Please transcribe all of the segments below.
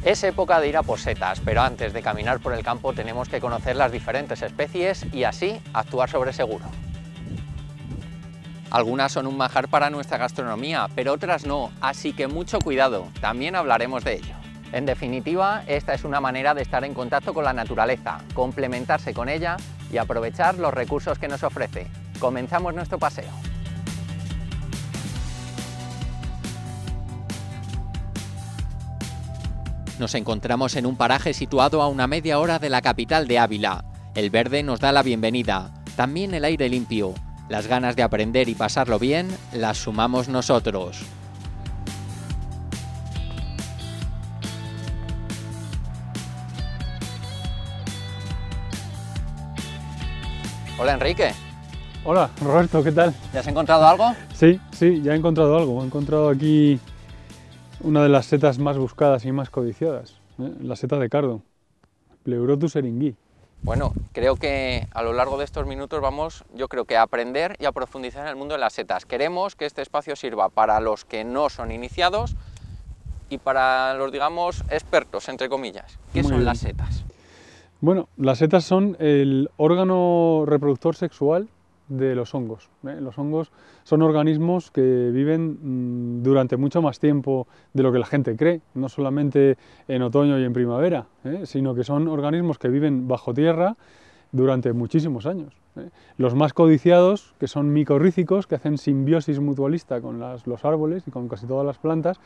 Es época de ir a por setas, pero antes de caminar por el campo tenemos que conocer las diferentes especies y así actuar sobre seguro. Algunas son un manjar para nuestra gastronomía, pero otras no, así que mucho cuidado, también hablaremos de ello. En definitiva, esta es una manera de estar en contacto con la naturaleza, complementarse con ella y aprovechar los recursos que nos ofrece. Comenzamos nuestro paseo. Nos encontramos en un paraje situado a una media hora de la capital de Ávila. El verde nos da la bienvenida, también el aire limpio. Las ganas de aprender y pasarlo bien las sumamos nosotros. Hola Enrique. Hola Roberto, ¿qué tal? ¿Ya has encontrado algo? Sí, ya he encontrado algo. He encontrado aquí una de las setas más buscadas y más codiciadas, la seta de cardo, Pleurotus eringui. Bueno, creo que a lo largo de estos minutos vamos, yo creo que a aprender y a profundizar en el mundo de las setas. Queremos que este espacio sirva para los que no son iniciados y para los, digamos, expertos, entre comillas. ¿Qué son las setas? Bueno, las setas son el órgano reproductor sexual de los hongos. Los hongos son organismos que viven durante mucho más tiempo de lo que la gente cree, no solamente en otoño y en primavera, sino que son organismos que viven bajo tierra durante muchísimos años. Los más codiciados, que son micorrízicos, que hacen simbiosis mutualista con los árboles y con casi todas las plantas,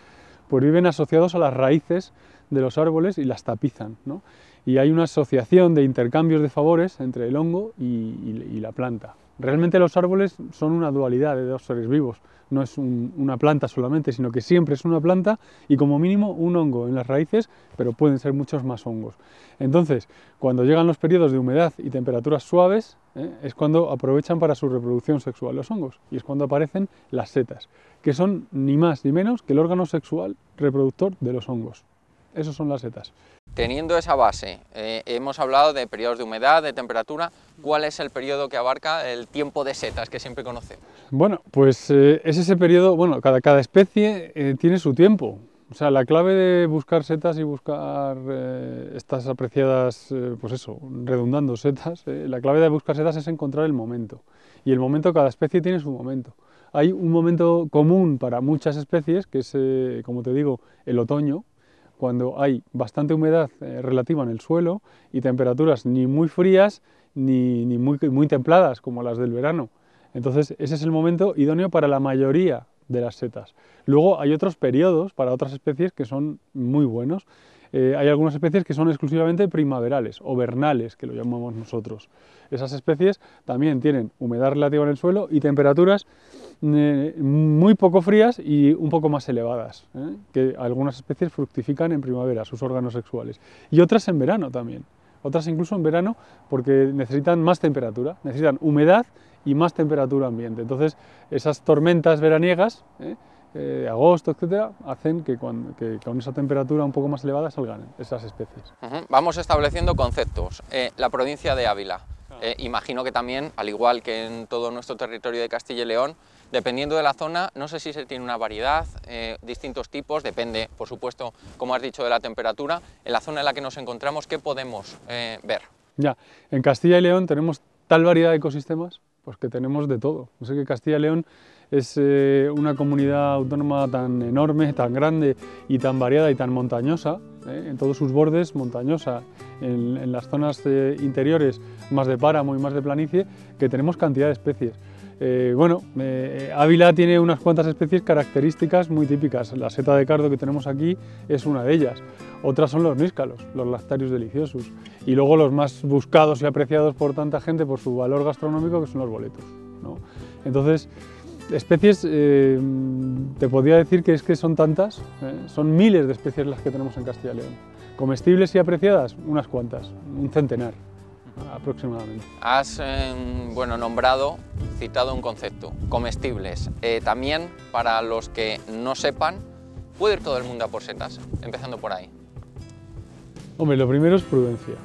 pues viven asociados a las raíces de los árboles y las tapizan, ¿no? Y hay una asociación de intercambios de favores entre el hongo y la planta. Realmente los árboles son una dualidad de dos seres vivos, no es una planta solamente, sino que siempre es una planta y como mínimo un hongo en las raíces, pero pueden ser muchos más hongos. Entonces, cuando llegan los periodos de humedad y temperaturas suaves, es cuando aprovechan para su reproducción sexual los hongos, y es cuando aparecen las setas, que son ni más ni menos que el órgano sexual reproductor de los hongos. Esos son las setas. Teniendo esa base, hemos hablado de periodos de humedad, de temperatura. ¿Cuál es el periodo que abarca el tiempo de setas que siempre conocemos? Bueno, pues es ese periodo, bueno, cada especie tiene su tiempo. O sea, la clave de buscar setas y buscar estas apreciadas, pues eso, redundando setas, la clave de buscar setas es encontrar el momento. Y el momento, cada especie tiene su momento. Hay un momento común para muchas especies, que es, como te digo, el otoño, cuando hay bastante humedad relativa en el suelo y temperaturas ni muy frías ni muy templadas como las del verano. Entonces ese es el momento idóneo para la mayoría de las setas. Luego hay otros periodos para otras especies que son muy buenos. Hay algunas especies que son exclusivamente primaverales o vernales, que lo llamamos nosotros. Esas especies también tienen humedad relativa en el suelo y temperaturas muy poco frías y un poco más elevadas, que algunas especies fructifican en primavera sus órganos sexuales y otras en verano también, otras incluso en verano porque necesitan más temperatura, necesitan humedad y más temperatura ambiente. Entonces esas tormentas veraniegas, agosto, etcétera, hacen que con esa temperatura un poco más elevada salgan esas especies. Vamos estableciendo conceptos. La provincia de Ávila, imagino que también, al igual que en todo nuestro territorio de Castilla y León, dependiendo de la zona, no sé si se tiene una variedad, distintos tipos, depende, por supuesto, como has dicho, de la temperatura. En la zona en la que nos encontramos, ¿qué podemos ver? Ya, en Castilla y León tenemos tal variedad de ecosistemas, pues que tenemos de todo. No sé, que Castilla y León es una comunidad autónoma tan enorme, tan grande y tan variada y tan montañosa, en todos sus bordes, montañosa, en las zonas interiores más de páramo y más de planicie, que tenemos cantidad de especies. Ávila tiene unas cuantas especies características muy típicas. La seta de cardo que tenemos aquí es una de ellas. Otras son los níscalos, los Lactarius deliciosus. Y luego los más buscados y apreciados por tanta gente por su valor gastronómico, que son los boletos, ¿no? Entonces, especies, te podría decir que son tantas, son miles de especies las que tenemos en Castilla y León. Comestibles y apreciadas, unas cuantas, un centenar aproximadamente. Has citado un concepto, comestibles. También, para los que no sepan, ¿puede ir todo el mundo a por setas? Empezando por ahí. Hombre, lo primero es prudencia.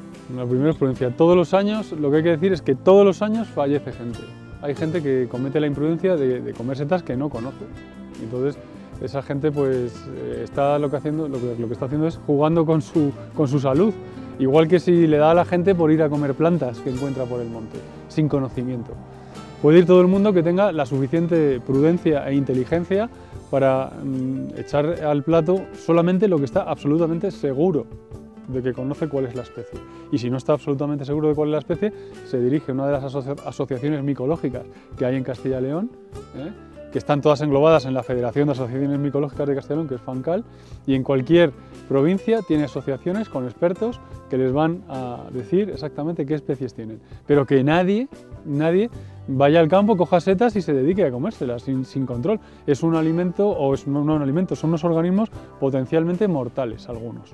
Todos los años, lo que hay que decir es que todos los años fallece gente. Hay gente que comete la imprudencia de comer setas que no conoce. Entonces, esa gente pues está lo que está haciendo es jugando con su salud, igual que si le da a la gente por ir a comer plantas que encuentra por el monte, sin conocimiento. Puede ir todo el mundo que tenga la suficiente prudencia e inteligencia para echar al plato solamente lo que está absolutamente seguro de que conoce cuál es la especie. Y si no está absolutamente seguro de cuál es la especie, se dirige a una de las asociaciones micológicas que hay en Castilla y León, que están todas englobadas en la Federación de Asociaciones Micológicas de Castilla y León, que es FANCAL, y en cualquier provincia tiene asociaciones con expertos que les van a decir exactamente qué especies tienen. Pero que nadie vaya al campo, coja setas y se dedique a comérselas sin control. Es un alimento, o no un alimento, son unos organismos potencialmente mortales algunos.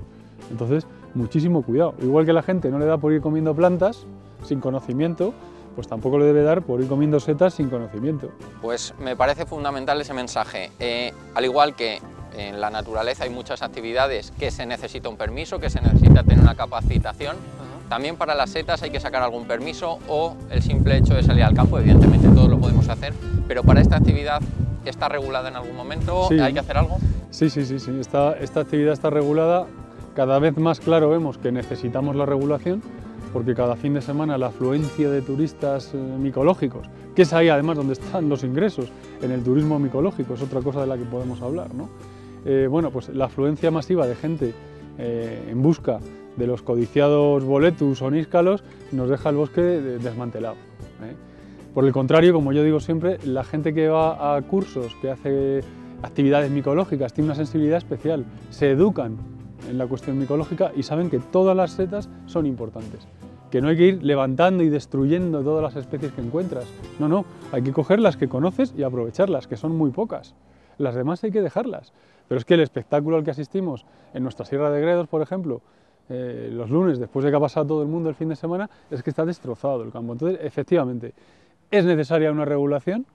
Entonces, muchísimo cuidado. Igual que la gente no le da por ir comiendo plantas sin conocimiento, pues tampoco le debe dar por ir comiendo setas sin conocimiento. Pues me parece fundamental ese mensaje. Al igual que en la naturaleza hay muchas actividades que se necesita un permiso, que se necesita tener una capacitación, también para las setas hay que sacar algún permiso o el simple hecho de salir al campo, evidentemente todos lo podemos hacer, pero para esta actividad ¿está regulada en algún momento? Sí. ¿Hay que hacer algo? Sí. Esta actividad está regulada. Cada vez más claro vemos que necesitamos la regulación, porque cada fin de semana la afluencia de turistas micológicos, que es ahí además donde están los ingresos, en el turismo micológico, es otra cosa de la que podemos hablar, ¿no? Bueno, pues la afluencia masiva de gente en busca de los codiciados boletus o níscalos nos deja el bosque desmantelado. Por el contrario, como yo digo siempre, la gente que va a cursos, que hace actividades micológicas, tiene una sensibilidad especial, se educan en la cuestión micológica y saben que todas las setas son importantes, que no hay que ir levantando y destruyendo todas las especies que encuentras. No, hay que coger las que conoces y aprovecharlas, que son muy pocas. Las demás hay que dejarlas. Pero es que el espectáculo al que asistimos en nuestra Sierra de Gredos, por ejemplo, los lunes, después de que ha pasado todo el mundo el fin de semana, es que está destrozado el campo. Entonces, efectivamente, es necesaria una regulación,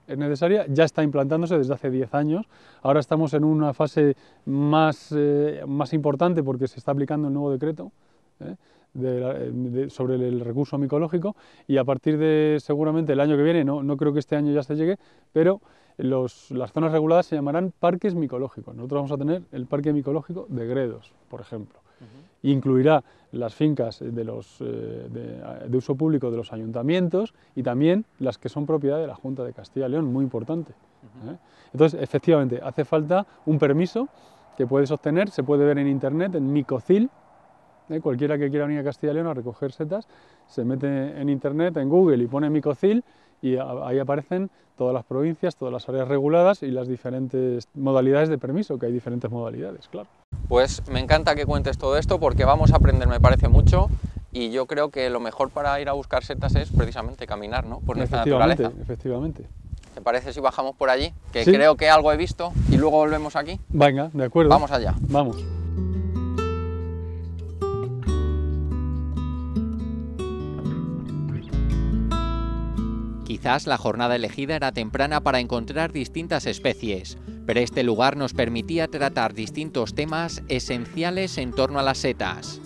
es necesaria, ya está implantándose desde hace 10 años, ahora estamos en una fase más importante porque se está aplicando el nuevo decreto sobre el recurso micológico y a partir de seguramente el año que viene, no creo que este año ya se llegue, pero las zonas reguladas se llamarán parques micológicos. Nosotros vamos a tener el parque micológico de Gredos, por ejemplo. Incluirá las fincas de uso público de los ayuntamientos y también las que son propiedad de la Junta de Castilla y León, muy importante. Entonces, efectivamente, hace falta un permiso que puedes obtener, se puede ver en internet, en Micocil. Cualquiera que quiera venir a Castilla y León a recoger setas, se mete en internet, en Google y pone Micocil y ahí aparecen todas las provincias, todas las áreas reguladas y las diferentes modalidades de permiso, que hay diferentes modalidades, claro. Pues me encanta que cuentes todo esto porque vamos a aprender, me parece mucho, y yo creo que lo mejor para ir a buscar setas es precisamente caminar, ¿no? Por nuestra naturaleza. Efectivamente. ¿Te parece si bajamos por allí? Que sí. Creo que algo he visto y luego volvemos aquí. Venga, de acuerdo. Vamos allá. Vamos. Quizás la jornada elegida era temprana para encontrar distintas especies, pero este lugar nos permitía tratar distintos temas esenciales en torno a las setas.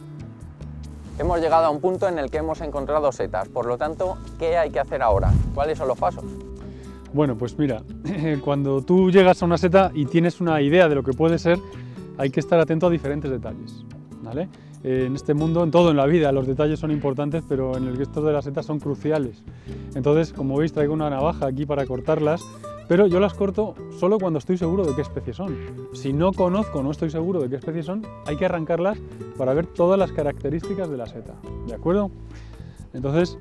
Hemos llegado a un punto en el que hemos encontrado setas, por lo tanto, ¿qué hay que hacer ahora? ¿Cuáles son los pasos? Bueno, pues mira, cuando tú llegas a una seta y tienes una idea de lo que puede ser, hay que estar atento a diferentes detalles, ¿vale? En este mundo, en todo en la vida, los detalles son importantes, pero en el resto de las setas son cruciales. Entonces, como veis, traigo una navaja aquí para cortarlas, pero yo las corto solo cuando estoy seguro de qué especies son. Si no conozco, no estoy seguro de qué especies son, hay que arrancarlas para ver todas las características de la seta, ¿de acuerdo? Entonces,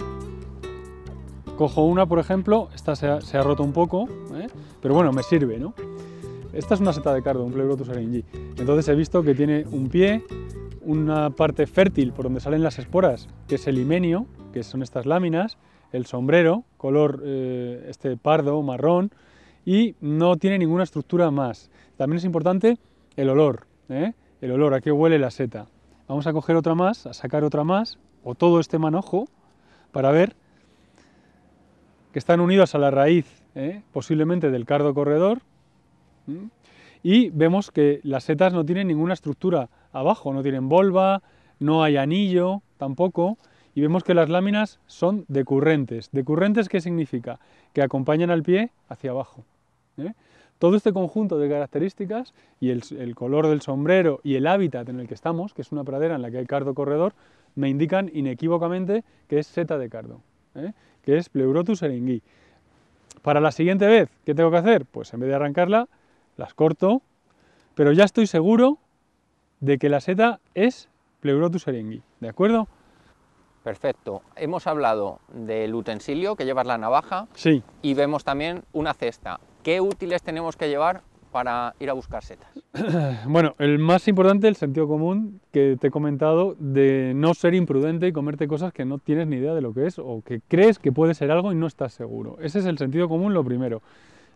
cojo una, por ejemplo, esta se ha roto un poco, pero bueno, me sirve, ¿no? Esta es una seta de cardo, un Pleurotus eryngi. Entonces he visto que tiene un pie, una parte fértil por donde salen las esporas, que es el himenio, que son estas láminas, el sombrero, color pardo, marrón, y no tiene ninguna estructura más. También es importante el olor, el olor, a qué huele la seta. Vamos a coger otra más, a sacar otra más, o todo este manojo, para ver que están unidas a la raíz, posiblemente del cardo corredor, y vemos que las setas no tienen ninguna estructura abajo, no tienen volva, no hay anillo tampoco, y vemos que las láminas son decurrentes. ¿Decurrentes qué significa? Que acompañan al pie hacia abajo. todo este conjunto de características y el color del sombrero y el hábitat en el que estamos, que es una pradera en la que hay cardo corredor, me indican inequívocamente que es seta de cardo, que es Pleurotus eringui. Para la siguiente vez, ¿qué tengo que hacer? Pues en vez de arrancarla, las corto, pero ya estoy seguro de que la seta es Pleurotus eringui, ¿de acuerdo? Perfecto. Hemos hablado del utensilio, que llevas la navaja, Sí. y vemos también una cesta. ¿Qué útiles tenemos que llevar para ir a buscar setas? Bueno, el más importante, el sentido común que te he comentado, de no ser imprudente y comerte cosas que no tienes ni idea de lo que es o que crees que puede ser algo y no estás seguro. Ese es el sentido común, lo primero.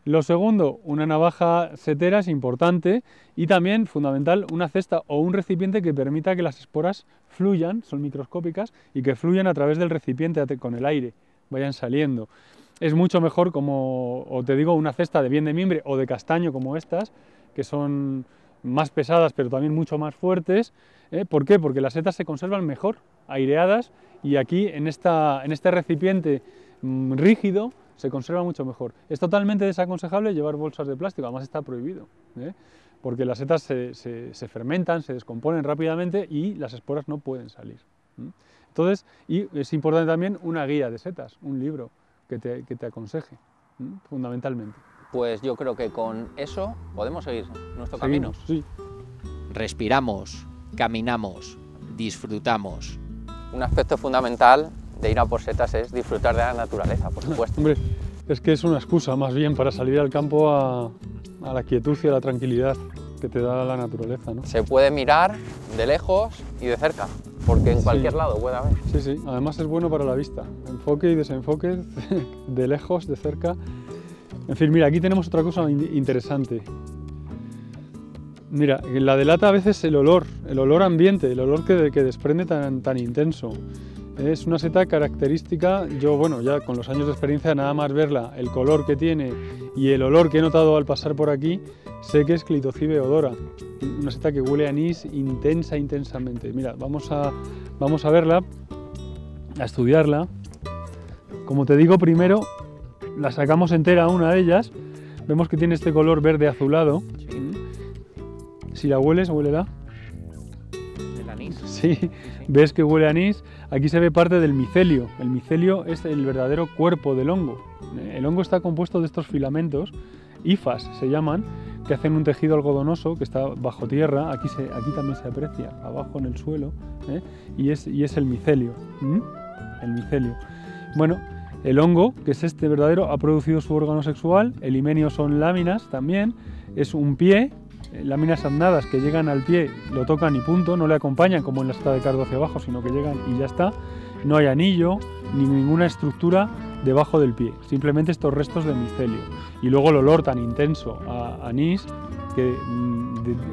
Lo segundo, una navaja setera es importante y también, fundamental, una cesta o un recipiente que permita que las esporas fluyan, son microscópicas, y que fluyan a través del recipiente con el aire, vayan saliendo. Es mucho mejor, como o te digo, una cesta de bien de mimbre o de castaño como estas, que son más pesadas pero también mucho más fuertes. ¿Por qué? Porque las setas se conservan mejor, aireadas, y aquí en este recipiente rígido se conserva mucho mejor. Es totalmente desaconsejable llevar bolsas de plástico, además está prohibido, porque las setas se fermentan, se descomponen rápidamente y las esporas no pueden salir. Entonces, y es importante también una guía de setas, un libro que te aconseje, fundamentalmente. Pues yo creo que con eso podemos seguir nuestro camino. Sí. Respiramos, caminamos, disfrutamos. Un aspecto fundamental de ir a por setas es disfrutar de la naturaleza, por supuesto. Hombre, es que es una excusa más bien para salir al campo a la quietud y a la tranquilidad que te da la naturaleza, ¿no? Se puede mirar de lejos y de cerca, porque en cualquier lado puede haber. Sí, sí, además es bueno para la vista, enfoque y desenfoque, de lejos, de cerca. En fin, mira, aquí tenemos otra cosa interesante. Mira, la delata a veces el olor ambiente, el olor que desprende tan intenso. Es una seta característica, yo, bueno, ya con los años de experiencia, nada más verla, el color que tiene y el olor que he notado al pasar por aquí, sé que es Clitocibe odora, una seta que huele a anís intensamente. Mira, vamos a verla, a estudiarla. Como te digo, primero la sacamos entera, una de ellas, vemos que tiene este color verde azulado. Si la hueles, huélela. El anís. Sí, ves que huele a anís. Aquí se ve parte del micelio. El micelio es el verdadero cuerpo del hongo. El hongo está compuesto de estos filamentos, hifas se llaman, que hacen un tejido algodonoso que está bajo tierra. Aquí también se aprecia, abajo en el suelo, y es el micelio. El micelio. Bueno, el hongo, que es este verdadero, ha producido su órgano sexual. El himenio son láminas también. Es un pie. Láminas andadas que llegan al pie, lo tocan y punto, no le acompañan como en la seta de cardo hacia abajo, sino que llegan y ya está. No hay anillo ni ninguna estructura debajo del pie, simplemente estos restos de micelio. Y luego el olor tan intenso a anís que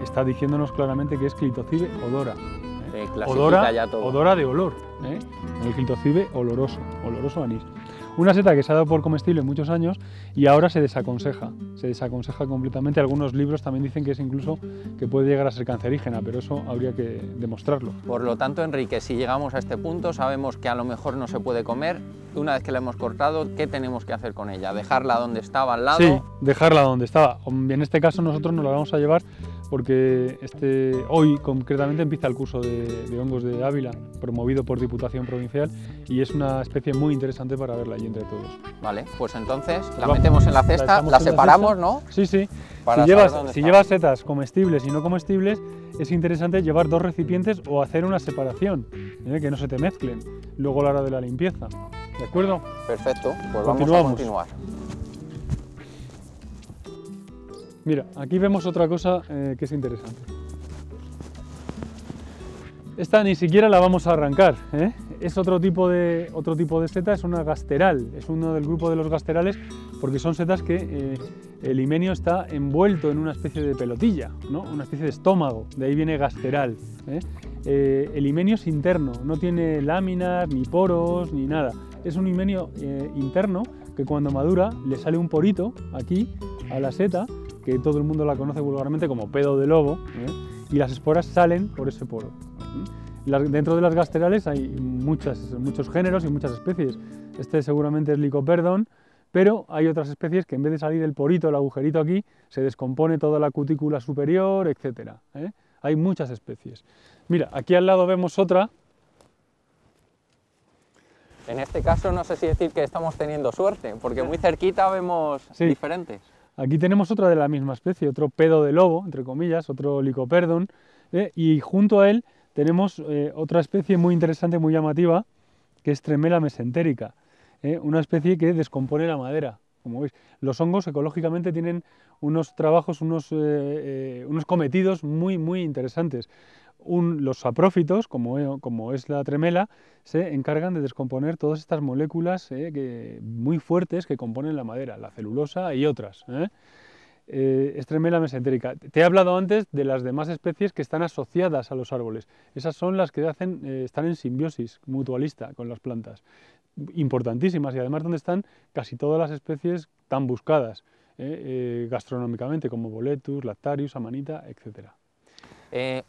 está diciéndonos claramente que es Clitocibe odora. Odora de olor, el Clitocibe oloroso anís. Una seta que se ha dado por comestible muchos años y ahora se desaconseja completamente. Algunos libros también dicen que es incluso que puede llegar a ser cancerígena, pero eso habría que demostrarlo. Por lo tanto, Enrique, si llegamos a este punto, sabemos que a lo mejor no se puede comer. Una vez que la hemos cortado, ¿qué tenemos que hacer con ella? ¿Dejarla donde estaba al lado? Sí, dejarla donde estaba. En este caso nosotros nos la vamos a llevar porque hoy concretamente empieza el curso de hongos de Ávila, promovido por Diputación Provincial, y es una especie muy interesante para verla allí entre todos. Vale, pues entonces la metemos en la cesta, la separamos, ¿no? Sí, sí. Para si llevas setas comestibles y no comestibles, es interesante llevar dos recipientes o hacer una separación, que no se te mezclen luego a la hora de la limpieza. ¿De acuerdo? Perfecto, pues vamos a continuar. Mira, aquí vemos otra cosa que es interesante. Esta ni siquiera la vamos a arrancar, Es otro tipo de seta, es una gasteral, es uno del grupo de los gasterales porque son setas que el himenio está envuelto en una especie de pelotilla, ¿no? Una especie de estómago, de ahí viene gasteral. El himenio es interno, no tiene láminas, ni poros, ni nada. Es un himenio interno que cuando madura le sale un porito aquí a la seta, que todo el mundo la conoce vulgarmente como pedo de lobo, y las esporas salen por ese poro. Dentro de las gasterales hay muchos géneros y muchas especies. Este seguramente es Lycoperdon, pero hay otras especies que en vez de salir el porito, el agujerito aquí, se descompone toda la cutícula superior, etc. Hay muchas especies. Mira, aquí al lado vemos otra. En este caso no sé si decir que estamos teniendo suerte, porque muy cerquita vemos diferentes. Aquí tenemos otra de la misma especie, otro pedo de lobo, entre comillas, otro Lycoperdon, y junto a él tenemos otra especie muy interesante, muy llamativa, que es Tremela mesentérica, una especie que descompone la madera. Como veis, los hongos ecológicamente tienen unos trabajos, unos cometidos muy interesantes. Los saprófitos, como es la tremela, se encargan de descomponer todas estas moléculas muy fuertes que componen la madera, la celulosa y otras. Es Tremela mesentérica. Te he hablado antes de las demás especies que están asociadas a los árboles. Esas son las que están en simbiosis mutualista con las plantas. Importantísimas, y además donde están casi todas las especies tan buscadas gastronómicamente, como Boletus, Lactarius, Amanita, etc.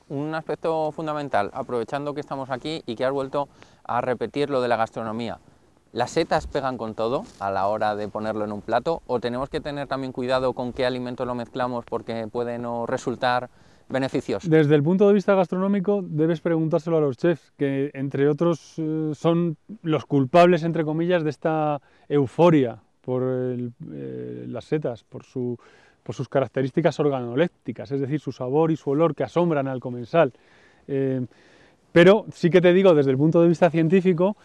Un aspecto fundamental, aprovechando que estamos aquí y que has vuelto a repetir lo de la gastronomía. ¿Las setas pegan con todo a la hora de ponerlo en un plato, o tenemos que tener también cuidado con qué alimentos lo mezclamos porque puede no resultar beneficioso? Desde el punto de vista gastronómico debes preguntárselo a los chefs, que entre otros son los culpables, entre comillas, de esta euforia por las setas, por sus características organolépticas, es decir, su sabor y su olor que asombran al comensal. Pero sí que te digo, desde el punto de vista científico,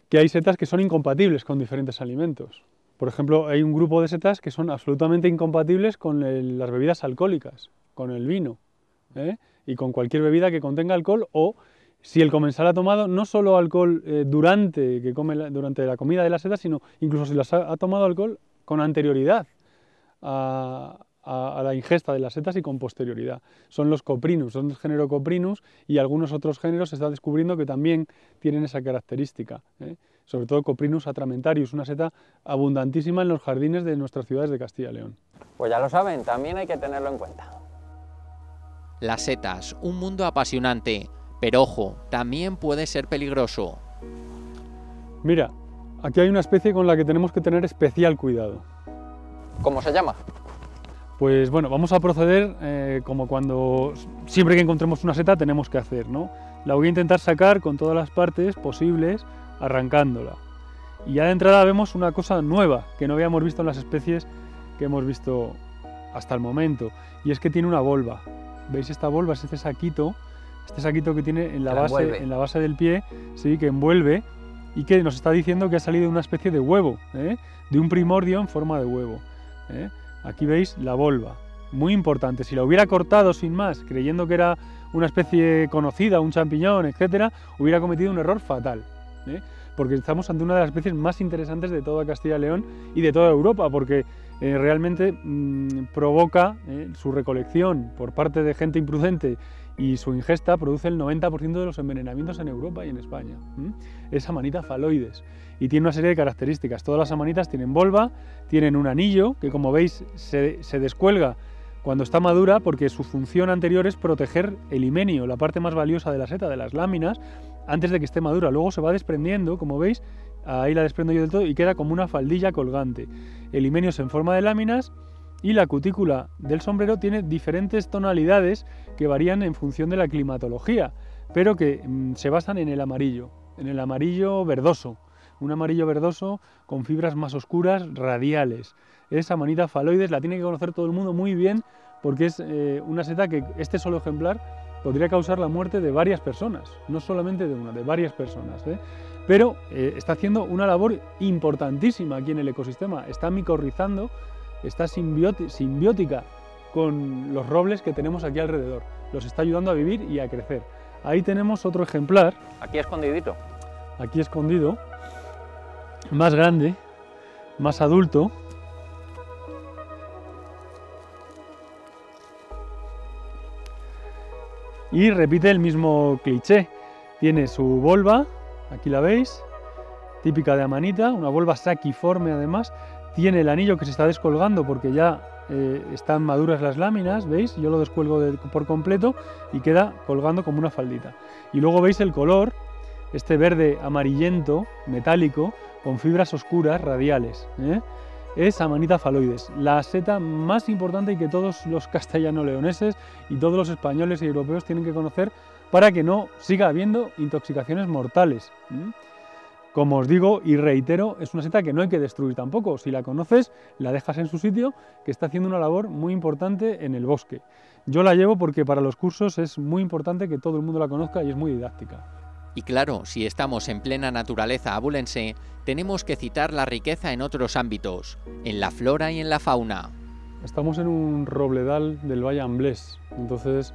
que hay setas que son incompatibles con diferentes alimentos. Por ejemplo, hay un grupo de setas que son absolutamente incompatibles con las bebidas alcohólicas, con el vino, y con cualquier bebida que contenga alcohol, o si el comensal ha tomado no solo alcohol durante la comida de la seta, sino incluso si ha tomado alcohol con anterioridad a la ingesta de las setas y con posterioridad. Son los Coprinus, son del género Coprinus, y algunos otros géneros se está descubriendo que también tienen esa característica, sobre todo Coprinus atramentarius, una seta abundantísima en los jardines de nuestras ciudades de Castilla y León. Pues ya lo saben, también hay que tenerlo en cuenta. Las setas, un mundo apasionante, pero ojo, también puede ser peligroso. Mira, aquí hay una especie con la que tenemos que tener especial cuidado. ¿Cómo se llama? Pues bueno, vamos a proceder como cuando siempre que encontremos una seta tenemos que hacer, ¿no? La voy a intentar sacar con todas las partes posibles, arrancándola. Y ya de entrada vemos una cosa nueva que no habíamos visto en las especies que hemos visto hasta el momento, y es que tiene una volva. ¿Veis esta volva? Es este saquito que tiene en la base del pie, sí, que envuelve y que nos está diciendo que ha salido una especie de huevo, de un primordio en forma de huevo. Aquí veis la volva, muy importante. Si la hubiera cortado sin más, creyendo que era una especie conocida, un champiñón, etc., hubiera cometido un error fatal, porque estamos ante una de las especies más interesantes de toda Castilla y León y de toda Europa, porque realmente provoca su recolección por parte de gente imprudente, y su ingesta produce el 90% de los envenenamientos en Europa y en España. Es Amanita phalloides y tiene una serie de características. Todas las amanitas tienen volva, tienen un anillo que, como veis, se descuelga cuando está madura, porque su función anterior es proteger el himenio, la parte más valiosa de la seta, de las láminas, antes de que esté madura. Luego se va desprendiendo, como veis, ahí la desprendo yo del todo, y queda como una faldilla colgante. El himenio es en forma de láminas, y la cutícula del sombrero tiene diferentes tonalidades que varían en función de la climatología, pero que se basan en el amarillo verdoso, un amarillo verdoso con fibras más oscuras, radiales. Es Amanita phalloides, la tiene que conocer todo el mundo muy bien, porque es una seta que este solo ejemplar podría causar la muerte de varias personas, no solamente de una, de varias personas, pero está haciendo una labor importantísima aquí en el ecosistema, está micorrizando, está simbiótica con los robles que tenemos aquí alrededor, los está ayudando a vivir y a crecer. Ahí tenemos otro ejemplar. Aquí escondidito. Aquí escondido, más grande, más adulto. Y repite el mismo cliché. Tiene su volva, aquí la veis, típica de Amanita, una volva saquiforme además. Tiene el anillo que se está descolgando porque ya están maduras las láminas, ¿veis? Yo lo descuelgo por completo y queda colgando como una faldita. Y luego veis el color, este verde amarillento, metálico, con fibras oscuras, radiales. es Amanita phalloides, la seta más importante y que todos los castellano-leoneses y todos los españoles y europeos tienen que conocer para que no siga habiendo intoxicaciones mortales. Como os digo y reitero, es una seta que no hay que destruir tampoco. Si la conoces, la dejas en su sitio, que está haciendo una labor muy importante en el bosque. Yo la llevo porque para los cursos es muy importante que todo el mundo la conozca y es muy didáctica. Y claro, si estamos en plena naturaleza abulense, tenemos que citar la riqueza en otros ámbitos, en la flora y en la fauna. Estamos en un robledal del Valle Amblés, entonces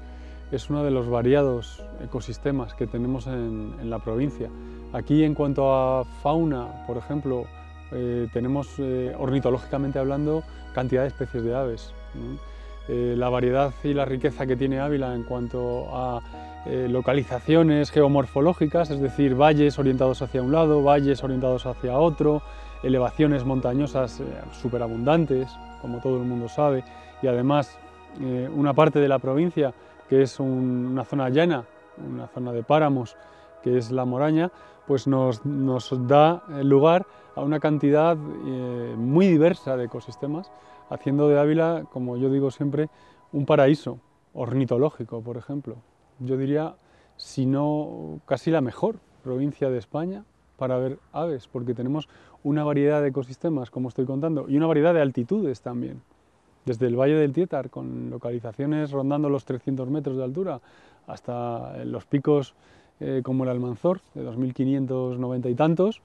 es uno de los variados ecosistemas que tenemos en la provincia. Aquí, en cuanto a fauna, por ejemplo, tenemos ornitológicamente hablando cantidad de especies de aves. La variedad y la riqueza que tiene Ávila en cuanto a localizaciones geomorfológicas, es decir, valles orientados hacia un lado, valles orientados hacia otro, elevaciones montañosas superabundantes, como todo el mundo sabe, y además una parte de la provincia que es una zona llana, una zona de páramos, que es la Moraña, pues nos da lugar a una cantidad muy diversa de ecosistemas, haciendo de Ávila, como yo digo siempre, un paraíso ornitológico, por ejemplo. Yo diría, si no casi la mejor provincia de España para ver aves, porque tenemos una variedad de ecosistemas, como estoy contando, y una variedad de altitudes también. Desde el Valle del Tietar, con localizaciones rondando los 300 metros de altura, hasta los picos como el Almanzor, de 2590 y tantos,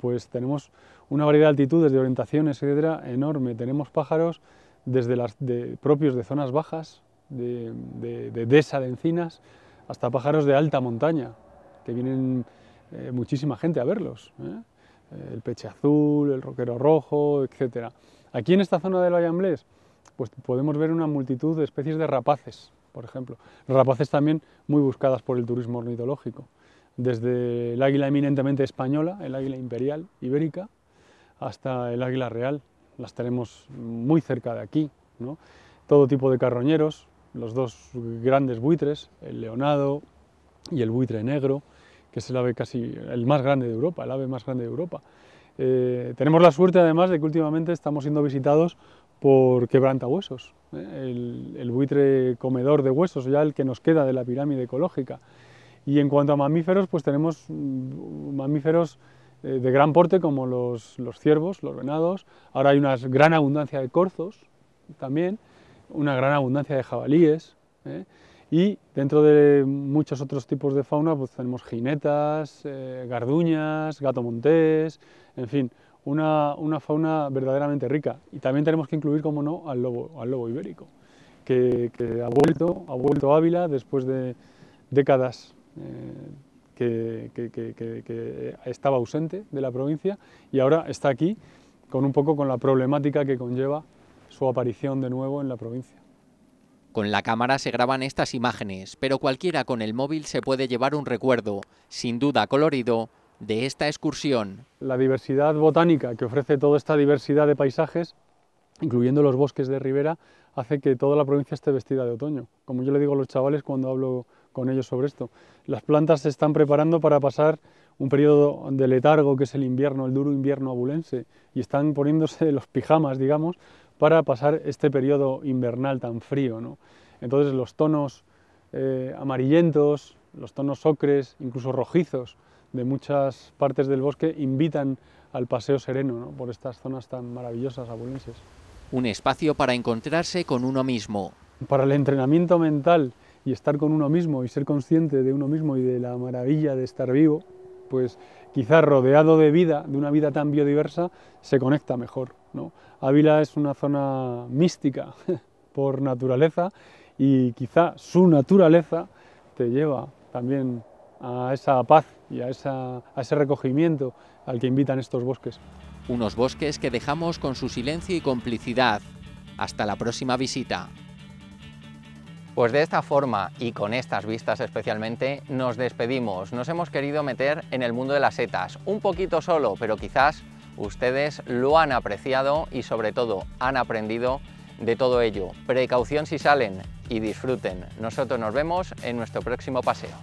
pues tenemos una variedad de altitudes, de orientaciones, etcétera, enorme. Tenemos pájaros desde propios de zonas bajas, de dehesa de encinas, hasta pájaros de alta montaña, que vienen muchísima gente a verlos, el peche azul, el roquero rojo, etcétera. Aquí en esta zona del Valle Amblés, pues podemos ver una multitud de especies de rapaces, por ejemplo. Rapaces también muy buscadas por el turismo ornitológico, desde el águila eminentemente española, el águila imperial ibérica, hasta el águila real. Las tenemos muy cerca de aquí, ¿no? Todo tipo de carroñeros, los dos grandes buitres, el leonado y el buitre negro, que es el ave casi el más grande de Europa, el ave más grande de Europa. Tenemos la suerte además de que últimamente estamos siendo visitados por quebrantahuesos, el buitre comedor de huesos, ya el que nos queda de la pirámide ecológica. Y en cuanto a mamíferos, pues tenemos mamíferos de gran porte como los ciervos, los venados. Ahora hay una gran abundancia de corzos también, una gran abundancia de jabalíes, y dentro de muchos otros tipos de fauna pues tenemos jinetas, garduñas, gato montés, en fin, una fauna verdaderamente rica. Y también tenemos que incluir, como no, al lobo ibérico, que ha vuelto a Ávila después de décadas que estaba ausente de la provincia y ahora está aquí con la problemática que conlleva su aparición de nuevo en la provincia. Con la cámara se graban estas imágenes, pero cualquiera con el móvil se puede llevar un recuerdo, sin duda colorido, de esta excursión. La diversidad botánica que ofrece toda esta diversidad de paisajes, incluyendo los bosques de ribera, hace que toda la provincia esté vestida de otoño. Como yo le digo a los chavales cuando hablo con ellos sobre esto, las plantas se están preparando para pasar un periodo de letargo que es el invierno, el duro invierno abulense, y están poniéndose los pijamas, digamos, para pasar este periodo invernal tan frío, ¿no? Entonces los tonos amarillentos, los tonos ocres, incluso rojizos de muchas partes del bosque invitan al paseo sereno, ¿no?, por estas zonas tan maravillosas abulenses. Un espacio para encontrarse con uno mismo. Para el entrenamiento mental y estar con uno mismo y ser consciente de uno mismo y de la maravilla de estar vivo, pues quizás rodeado de vida, de una vida tan biodiversa, se conecta mejor, ¿no? Ávila es una zona mística por naturaleza y quizá su naturaleza te lleva también a esa paz y a ese recogimiento al que invitan estos bosques. Unos bosques que dejamos con su silencio y complicidad. Hasta la próxima visita. Pues de esta forma y con estas vistas especialmente nos despedimos. Nos hemos querido meter en el mundo de las setas, un poquito solo, pero quizás ustedes lo han apreciado y sobre todo han aprendido de todo ello. Precaución si salen y disfruten. Nosotros nos vemos en nuestro próximo paseo.